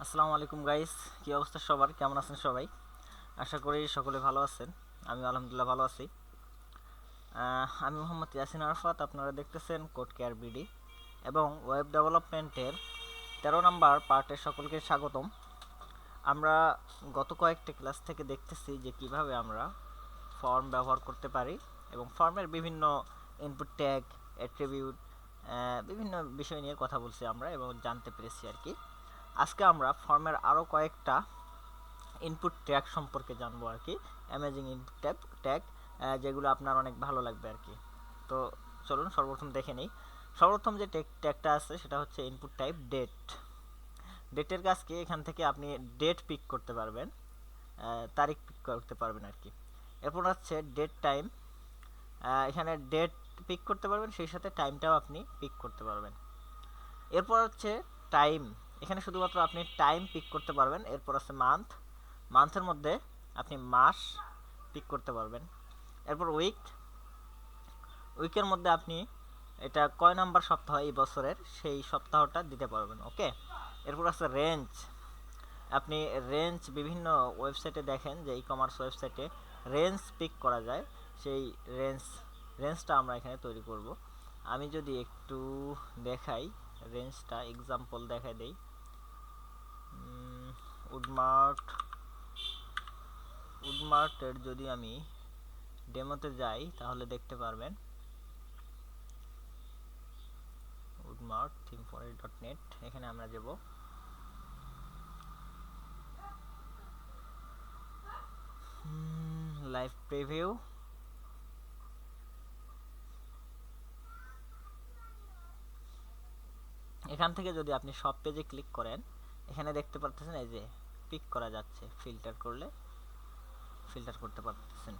আসসালামু আলাইকুম গাইস, কি অবস্থা সবার? কেমন আছেন সবাই? আশা করি সকলে ভালো আছেন। আমি আলহামদুলিল্লাহ ভালো আছি। আমি মোহাম্মদ ইয়াসিন আরফাত। আপনারা দেখতেছেন কোড কেয়ার বিডি এবং ওয়েব ডেভেলপমেন্টের 13 নম্বর পার্টের সকলকে স্বাগতম। আমরা গত কয়েকটি ক্লাস থেকে দেখতেছি যে কিভাবে আমরা ফর্ম ব্যবহার করতে পারি এবং ফর্মের বিভিন্ন ইনপুট ট্যাগ, অ্যাট্রিবিউট, বিভিন্ন বিষয় নিয়ে কথা বলছি আমরা এবং জানতে পেরেছি আর কি। আজকে আমরা ফর্মের আরও কয়েকটা ইনপুট ট্যাগ সম্পর্কে জানবো আর কি। অ্যামেজিং ইনপুট ট্যাগ যেগুলো আপনার অনেক ভালো লাগবে আর কি। তো চলুন সর্বপ্রথম দেখে নিই। সর্বপ্রথম যে ট্যাগটা আছে সেটা হচ্ছে ইনপুট টাইপ ডেট। ডেটের কাজ কি? এখান থেকে আপনি ডেট পিক করতে পারবেন, তারিখ পিক করতে পারবেন আর কি। এরপর হচ্ছে ডেট টাইম। এখানে ডেট পিক করতে পারবেন, সেই সাথে টাইমটাও আপনি পিক করতে পারবেন। এরপর হচ্ছে টাইম। এখানে শুধুমাত্র আপনি টাইম পিক করতে পারবেন। এরপর আছে মান্থ। মান্থের মধ্যে আপনি মাস পিক করতে পারবেন। এরপর উইক। উইকের মধ্যে আপনি এটা কয় নাম্বার সপ্তাহ এই বছরের সেই সপ্তাহটা দিতে পারবেন। ওকে। এরপর আছে রেঞ্জ। আপনি রেঞ্জ বিভিন্ন ওয়েবসাইটে দেখেন যে ই কমার্স ওয়েবসাইটে রেঞ্জ পিক করা যায়। সেই রেঞ্জটা আমরা এখানে তৈরি করব। আমি যদি একটু দেখাই রেঞ্জটা, এক্সাম্পল দেখাই দেই। উডমার্টের যদি আমি ডেমোতে যাই তাহলে দেখতে পারবেন। উডমার্ট theme4a.net, এখানে আমরা যাব। Live preview. এখান থেকে যদি আপনি সব পেজে ক্লিক করেন, এখানে দেখতে পাচ্ছেন এই যে পিক করা যাচ্ছে। ফিল্টার করলে ফিল্টার করতে পারতেছেন।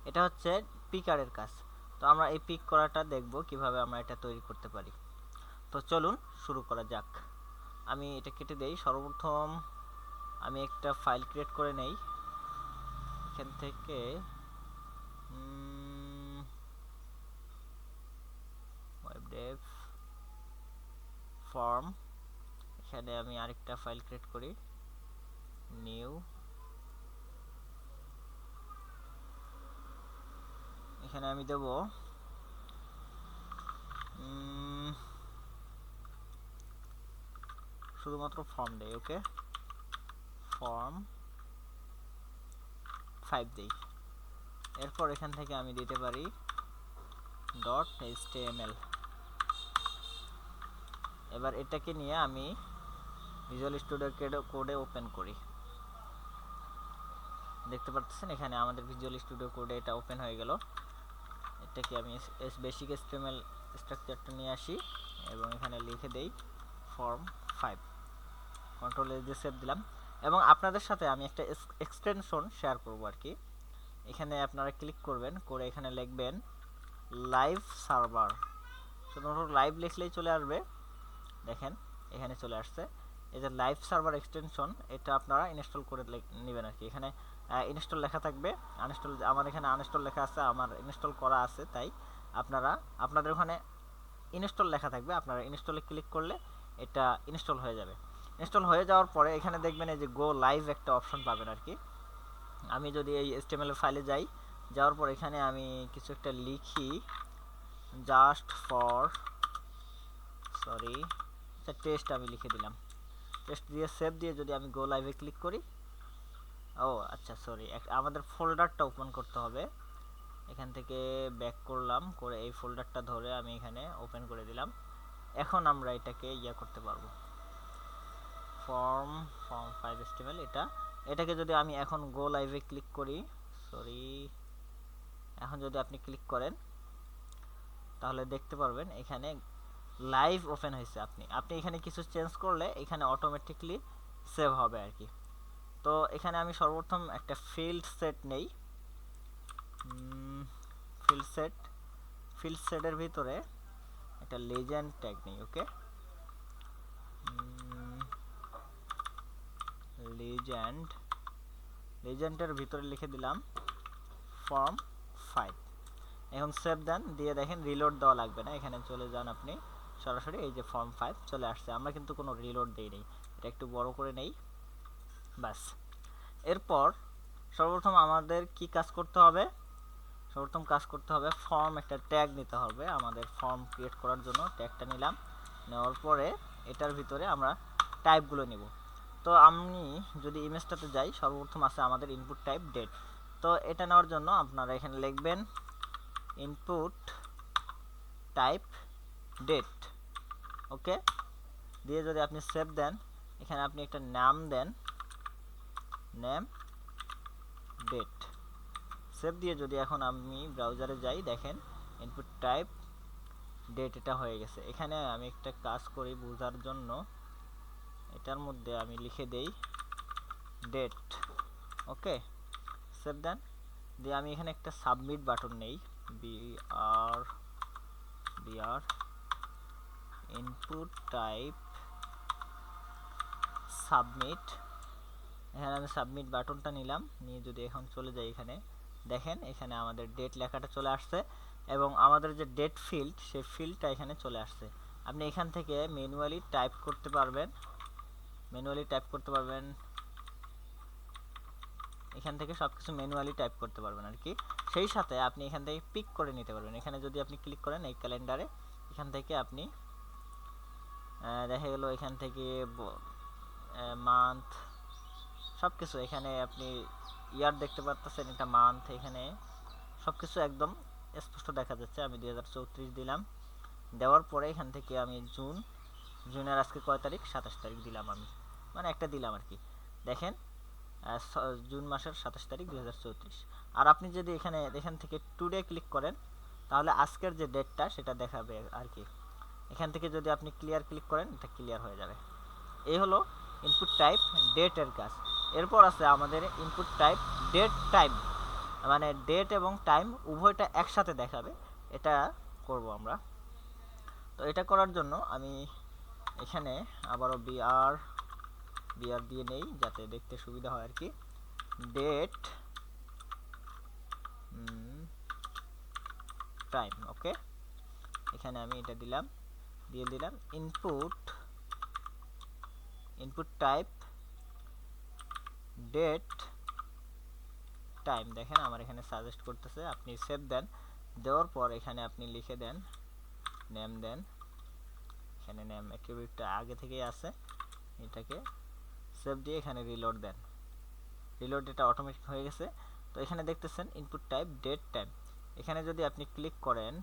এটা হচ্ছে পিকারের কাজ। তো আমরা এই পিক করাটা দেখব কিভাবে আমরা এটা তৈরি করতে পারি। তো চলুন শুরু করা যাক। আমি এটা কেটে দেই। সর্বপ্রথম আমি একটা ফাইল ক্রিয়েট করে নেই। এখান থেকে ওয়েব ডেভ ফর্ম, এখানে আমি আরেকটা ফাইল ক্রিয়েট করি, নিউ। এখানে আমি দেব শুধুমাত্র ফর্ম দেই। ওকে, ফর্ম 5 দেই। এরপর এখান থেকে আমি দিতে পারি .html। এবার এটাকে নিয়ে আমি ভিজুয়াল স্টুডিও কোডে ওপেন করি। দেখতে পাচ্ছেন এখানে আমাদের ভিজুয়াল স্টুডিও কোডে এটা ওপেন হয়ে গেল। এটাকে আমি বেসিক HTML স্ট্রাকচারটা নিয়ে আসি এবং এখানে লিখে দেই ফর্ম 5। কন্ট্রোল এস দিয়ে সেভ দিলাম। এবং আপনাদের সাথে আমি একটা এক্সটেনশন শেয়ার করব আর কি। এখানে আপনারা ক্লিক করবেন, করে এখানে লিখবেন লাইভ সার্ভার। শুধুমাত্র লাইভ লিখলেই চলে আসবে। দেখেন এখানে চলে আসছে। এই যে লাইভ সার্ভার এক্সটেনশন, এটা আপনারা ইনস্টল করে নেবেন আর কি। এখানে ইনস্টল লেখা থাকবে, আনইনস্টল আমার এখানে আনইনস্টল লেখা আছে, আমার ইনস্টল করা আছে, তাই আপনাদের ওখানে ইনস্টল লেখা থাকবে। আপনারা ইনস্টলে ক্লিক করলে এটা ইনস্টল হয়ে যাবে। ইনস্টল হয়ে যাওয়ার পরে এখানে দেখবেন এই যে গো লাইভ একটা অপশন পাবেন আর কি। আমি যদি এই HTML ফাইলে যাই, যাওয়ার পর এখানে আমি কিছু একটা লিখি, জাস্ট ফর টেস্ট আমি লিখে দিলাম। টেস্ট দিয়ে সেভ দিয়ে যদি আমি গো লাইভে ক্লিক করি, ও আচ্ছা সরি, আমাদের ফোল্ডারটা ওপেন করতে হবে। এখান থেকে ব্যাক করলাম, করে এই ফোল্ডারটা ধরে আমি এখানে ওপেন করে দিলাম। এখন আমরা এটাকে করতে পারবো। ফর্ম 5 HTML, এটাকে যদি আমি এখন গো লাইভে ক্লিক করি, এখন যদি আপনি ক্লিক করেন তাহলে দেখতে পারবেন এখানে লাইভ ওপেন হয়েছে। আপনি এখানে কিছু চেঞ্জ করলে এখানে অটোমেটিকলি সেভ হবে আর কি। তো এখানে আমি সর্বপ্রথম একটা ফিল্ড সেট নেই। ফিল্ড সেটের ভিতরে একটা লেজেন্ড ট্যাগ নেই। ওকে, লেজেন্ডের ভিতরে লিখে দিলাম ফর্ম 5। এখন সেভ দেন, দিয়ে দেখেন রিলোড দেওয়া লাগবে না। এখানে চলে যান আপনি সরাসরি, এই যে ফর্ম 5 চলে আসছে। আমরা কিন্তু কোনো রিলোড দেইনি, এটা একটু বড় করে নেই, বাস। এরপর সর্বপ্রথম আমাদের কি কাজ করতে হবে? সর্বপ্রথম কাজ করতে হবে ফর্ম একটা ট্যাগ নিতে হবে। আমাদের ফর্ম ক্রিয়েট করার জন্য ট্যাগটা নিলাম, নেওয়ার পরে এটার ভিতরে আমরা টাইপগুলো নিব। তো আমি যদি ইমেজটাতে যাই, সর্বপ্রথম আছে আমাদের ইনপুট টাইপ ডেট। তো এটা নেওয়ার জন্য আপনারা এখানে লিখবেন ইনপুট টাইপ ডেট, ওকে। দিয়ে যদি আপনি সেভ দেন, এখানে আপনি একটা নাম দেন, নেম ডেট। সেভ দিয়ে যদি এখন আমি ব্রাউজারে যাই, দেখেন ইনপুট টাইপ ডেট এটা হয়ে গেছে। এখানে আমি একটা কাজ করি বোঝার জন্য, এটার মধ্যে আমি লিখে দেই ডেট, ওকে। সেভ দেন, দিয়ে আমি এখানে একটা সাবমিট বাটন নেই, বিআর ইনপুট টাইপ সাবমিট। এখানে আমি সাবমিট বাটনটা নিলাম, নিয়ে যদি এখন চলে যাই, এখানে দেখেন এখানে আমাদের ডেট লেখাটা চলে আসছে এবং আমাদের যে ডেট ফিল্ড, সেই ফিল্ডটা এখানে চলে আসছে। আপনি এখান থেকে ম্যানুয়ালি টাইপ করতে পারবেন, এখান থেকে সব কিছু ম্যানুয়ালি টাইপ করতে পারবেন আর কি। সেই সাথে আপনি এখান থেকে পিক করে নিতে পারবেন। এখানে যদি আপনি ক্লিক করেন এই ক্যালেন্ডারে, এখান থেকে আপনি দেখা গেল এখান থেকে মান্থ সব কিছু, এখানে আপনি ইয়ার দেখতে পাচ্ছেন, এটা মান্থ, এখানে সব কিছু একদম স্পষ্ট দেখা যাচ্ছে। আমি 2034 দিলাম, দেওয়ার পরে এখান থেকে আমি জুনের আজকে কয় তারিখ, 27 তারিখ দিলাম আমি, মানে একটা দিলাম আর কি। দেখেন জুন মাসের 27 তারিখ 2034। আর আপনি যদি এখান থেকে টুডে ক্লিক করেন, তাহলে আজকের যে ডেটটা সেটা দেখাবে আর কি। এখান থেকে যদি আপনি ক্লিয়ার ক্লিক করেন, এটা ক্লিয়ার হয়ে যাবে। এই হলো ইনপুট টাইপ ডেটের কাজ। এরপর আছে আমাদের ইনপুট টাইপ ডেট টাইম, মানে ডেট এবং টাইম উভয়টা একসাথে দেখাবে, এটা করব আমরা। তো এটা করার জন্য আমি এখানে আবারও বিআর দিয়ে নেই, যাতে দেখতে সুবিধা হয় আর কি। ডেট টাইম, ওকে। এখানে আমি এটা দিলাম, দিয়ে দিলাম ইনপুট টাইপ ডেট টাইম। দেখেন আমার এখানে সাজেস্ট করতেছে, আপনি সেভ দেন, দেওয়ার পর এখানে আপনি লিখে দেন নেম দেন, এখানে নেম অ্যাট্রিবিউটটা আগে থেকেই আছে, এটাকে সেভ দিয়ে এখানে রিলোড দেন। রিলোড এটা অটোমেটিক হয়ে গেছে। তো এখানে দেখতেছেন ইনপুট টাইপ ডেট টাইম। এখানে যদি আপনি ক্লিক করেন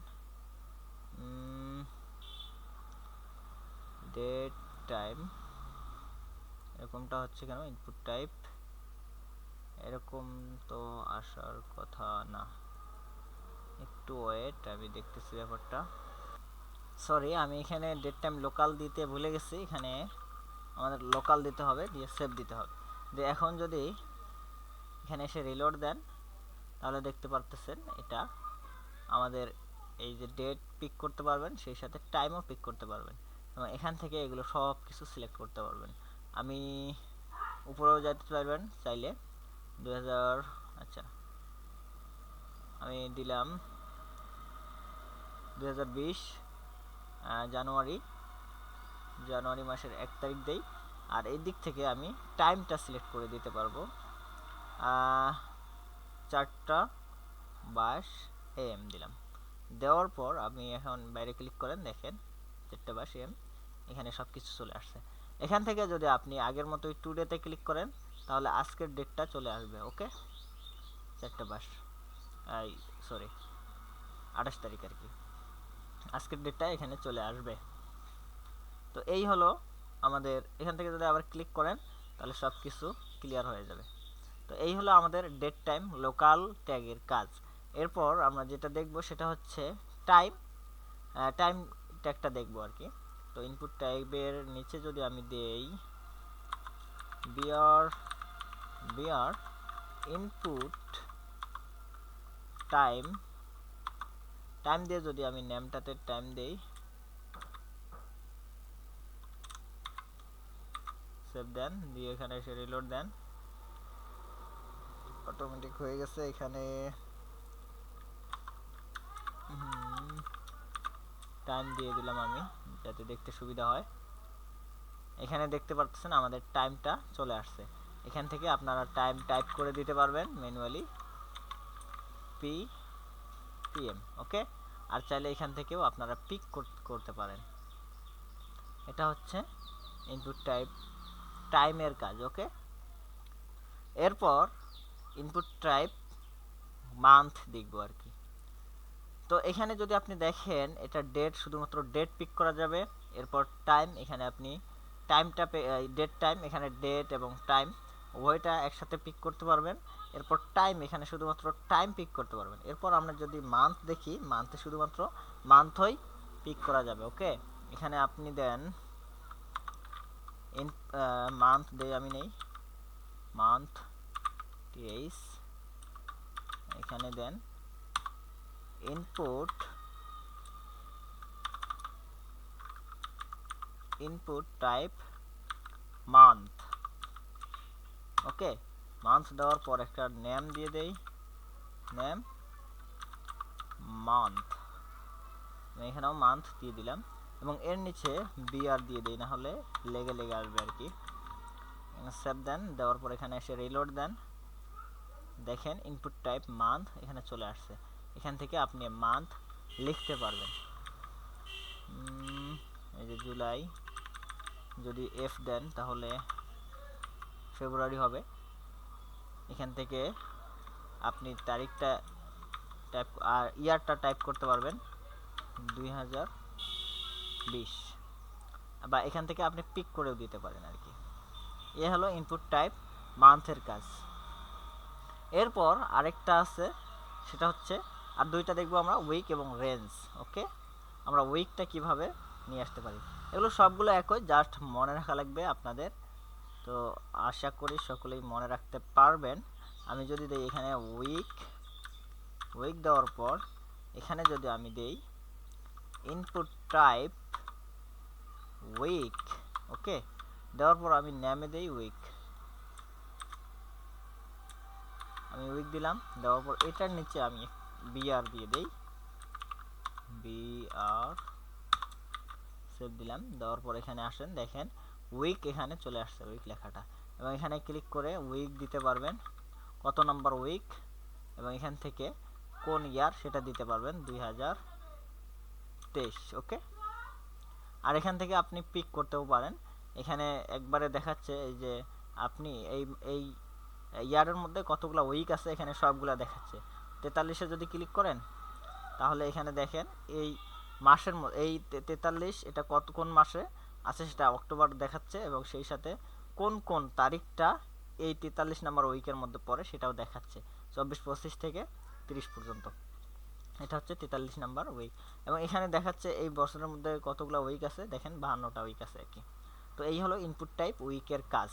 ডেট টাইম, এরকমটা হচ্ছে কেন? ইনপুট টাইপ এরকম তো আসার কথা না, একটু ওয়েট, আমি দেখতেছি ব্যাপারটা। সরি, আমি এখানে ডেট টাইম লোকাল দিতে ভুলে গেছি, এখানে আমাদের লোকাল দিতে হবে, দিয়ে সেভ দিতে হবে। দিয়ে এখন যদি এখানে এসে রিলোড দেন, তাহলে দেখতে পারতেছেন এটা আমাদের এই যে ডেট পিক করতে পারবেন, সেই সাথে টাইমও পিক করতে পারবেন এবং এখান থেকে এগুলো সব কিছু সিলেক্ট করতে পারবেন। আমি উপরেও যেতে পারবেন চাইলে 2000, আচ্ছা আমি দিলাম 2020 জানুয়ারি মাসের 1 তারিখ দেই। আর এই দিক থেকে আমি টাইমটা সিলেক্ট করে দিতে পারবো 4:22 AM দিলাম। দেওয়ার পর আমি এখন বাইরে ক্লিক করেন, দেখেন 4:22 AM, এখানে সব কিছু চলে আসছে। এখান থেকে যদি আপনি আগের মতোই টুডেতে ক্লিক করেন, তাহলে আজকের ডেটটা চলে আসবে, ওকে। 4:22, সরি 28 তারিখ আর কি, আজকের ডেটটা এখানে চলে আসবে। তো এই হলো আমাদের, এখান থেকে যদি আবার ক্লিক করেন, তাহলে সব কিছু ক্লিয়ার হয়ে যাবে। তো এই হলো আমাদের ডেট টাইম লোকাল ট্যাগের কাজ। এরপর আমরা যেটা দেখব সেটা হচ্ছে টাইম ট্যাগটা দেখব আর কি। তো ইনপুট টাইপের নিচে যদি আমি দেই বিআর ইনপুট টাইম দিয়ে যদি আমি নেমটাতে টাইম দেই, সেভ দেন, দিয়ে এখানে এসে রিলোড দেন, অটোমেটিক হয়ে গেছে। এখানে টাইম দিয়ে দিলাম আমি, যাতে দেখতে সুবিধা হয়। এখানে দেখতে পাচ্ছেন আমাদের টাইমটা চলে আসছে। এখান থেকে আপনারা টাইম টাইপ করে দিতে পারবেন ম্যানুয়ালি PM, ওকে। আর চাইলে এখান থেকেও আপনারা পিক করতে পারেন। এটা হচ্ছে ইনপুট টাইমের কাজ, ওকে। এরপর ইনপুট টাইপ মান্থ দেখব আর কি। তো এখানে যদি আপনি দেখেন এটা ডেট, শুধুমাত্র ডেট পিক করা যাবে। এরপর টাইম, এখানে আপনি টাইমটা ডেট টাইম, এখানে ডেট এবং টাইম উভয়টা একসাথে পিক করতে পারবেন। এরপর টাইম, এখানে শুধুমাত্র টাইম পিক করতে পারবেন। এরপর আমরা যদি মান্থ দেখি, মান্থে শুধুমাত্র মান্থই পিক করা যাবে, ওকে। এখানে আপনি দেন মান্থ দেই, আমি নেই মান্থ TH, এখানে দেন ইনপুট টাইপ মান্থ, ওকে। মান্থ দেওয়ার পর একটা নেম দিয়ে দেই, নেম মান্থ, এখানেও মান্থ দিয়ে দিলাম এবং এর নিচে বিআর দিয়ে দেই, না হলে লেগে আসবে আর কি। সেভ দেন, দেওয়ার পর এখানে এসে রিলোড দেন, দেখেন ইনপুট টাইপ মান্থ এখানে চলে আসছে। এখান থেকে আপনি মান্থ লিখতে পারবেন। এই যে জুলাই, যদি এফ দেন তাহলে ফেব্রুয়ারি হবে। এখান থেকে আপনি তারিখটা টাইপ আর ইয়ারটা টাইপ করতে পারবেন 2020, বা এখান থেকে আপনি পিক করেও দিতে পারেন আর কি। এ হলো ইনপুট টাইপ মান্থের কাজ। এরপর আরেকটা আছে, সেটা হচ্ছে, আর দুইটা দেখবো আমরা, উইক এবং রেঞ্জ, ওকে। আমরা উইকটা কিভাবে নিয়ে আসতে পারি, এগুলো সবগুলো একই, জাস্ট মনে রাখা লাগবে আপনাদের। তো আশা করি সকলেই মনে রাখতে পারবেন। আমি যদি দেই এখানে উইক দেওয়ার পর এখানে যদি আমি দেই ইনপুট টাইপ উইক, ওকে, দেওয়ার পর আমি নেমে দেই উইক, আমি উইক দিলাম। দেওয়ার পর এটার নিচে আমি বিআর দিয়ে দেই, বিআর সেভ দিলাম। দেওয়ার পর এখানে আসেন, দেখেন উইক এখানে চলে আসছে, উইক লেখাটা, এবং এখানে ক্লিক করে উইক দিতে পারবেন, কত নম্বর উইক, এবং এখান থেকে কোন ইয়ার সেটা দিতে পারবেন, 2023, ওকে। আর এখান থেকে আপনি পিক করতেও পারেন। এখানে একবারে দেখাচ্ছে এই যে আপনি এই ইয়ারের মধ্যে কতগুলো উইক আছে, এখানে সবগুলা দেখাচ্ছে। 43-এ যদি ক্লিক করেন তাহলে এখানে দেখেন এই মাসের এই 43, এটা কোন মাসে আছে সেটা অক্টোবর দেখাচ্ছে, এবং সেই সাথে কোন তারিখটা এই 43 নাম্বার উইকের মধ্যে পড়ে সেটাও দেখাচ্ছে, 24-25 থেকে 30 পর্যন্ত। এটা হচ্ছে 43 নাম্বার উইক, এবং এখানে দেখাচ্ছে এই বছরের মধ্যে কতগুলো উইক আছে, দেখেন 52টা উইক আছে আর কি। তো এই হলো ইনপুট টাইপ উইকের কাজ।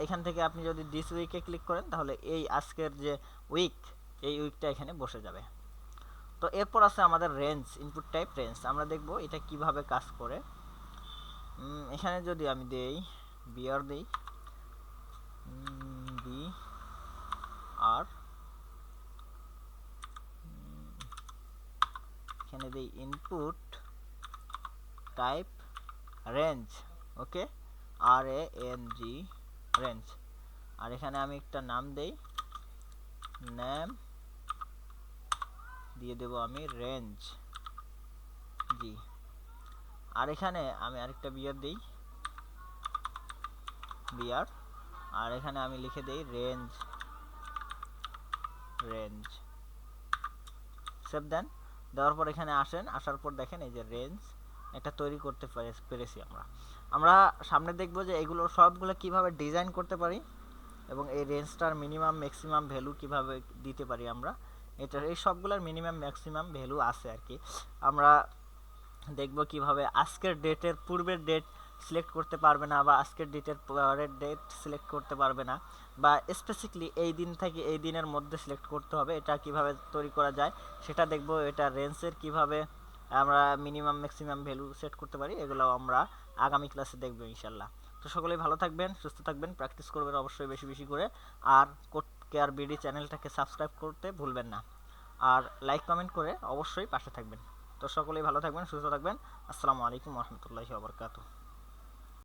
এখান থেকে আপনি যদি দিস উইকে ক্লিক করেন তাহলে এই আজকের যে উইক, এই উইকটা এখানে বসে যাবে। তো এরপর আছে আমাদের রেঞ্জ, ইনপুট টাইপ রেঞ্জ। আমরা দেখব এটা কিভাবে কাজ করে। এখানে যদি আমি দেই বিআর দেই, বিআর, এখানে দেই ইনপুট টাইপ রেঞ্জ, ওকে, RANG রেঞ্জ। আর এখানে আমি একটা নাম দেই, নেম দিয়ে দেব আমি রেঞ্জ জি। আর এখানে আমি আরেকটা বিআর দেই, বিআর, আর এখানে আমি লিখে দেই রেঞ্জ, সেভ দেন। দেওয়ার পর এখানে আসেন, আসার পর দেখেন এই যে রেঞ্জ একটা তৈরি করতে পেরেছি আমরা সামনে দেখব যে এগুলো সবগুলো কিভাবে ডিজাইন করতে পারি, এবং এই রেঞ্জটার মিনিমাম ম্যাক্সিমাম ভ্যালু কিভাবে দিতে পারি আমরা। এটার এই সবগুলোর মিনিমাম ম্যাক্সিমাম ভ্যালু আছে আর কি। আমরা দেখব কিভাবে আজকের ডেটের পূর্বের ডেট সিলেক্ট করতে পারবে না, বা আজকের ডেটের পরের ডেট সিলেক্ট করতে পারবে না, বা স্পেসিফিকলি এই দিন থেকে এই দিনের মধ্যে সিলেক্ট করতে হবে, এটা কিভাবে তৈরি করা যায় সেটা দেখব। এটা রেঞ্জের কিভাবে আমরা মিনিমাম ম্যাক্সিমাম ভ্যালু সেট করতে পারি, এগুলো আমরা আগামী ক্লাসে দেখব ইনশাল্লাহ। তো সকলেই ভালো থাকবেন, সুস্থ থাকবেন, প্র্যাকটিস করবেন অবশ্যই বেশি বেশি করে। আর CodeCareBD চ্যানেলটাকে সাবস্ক্রাইব করতে ভুলবেন না, আর লাইক কমেন্ট করে অবশ্যই পাশে থাকবেন। তো সকলেই ভালো থাকবেন, সুস্থ থাকবেন। আসসালামু আলাইকুম ওয়া রাহমাতুল্লাহি ওয়া বারাকাতুহু।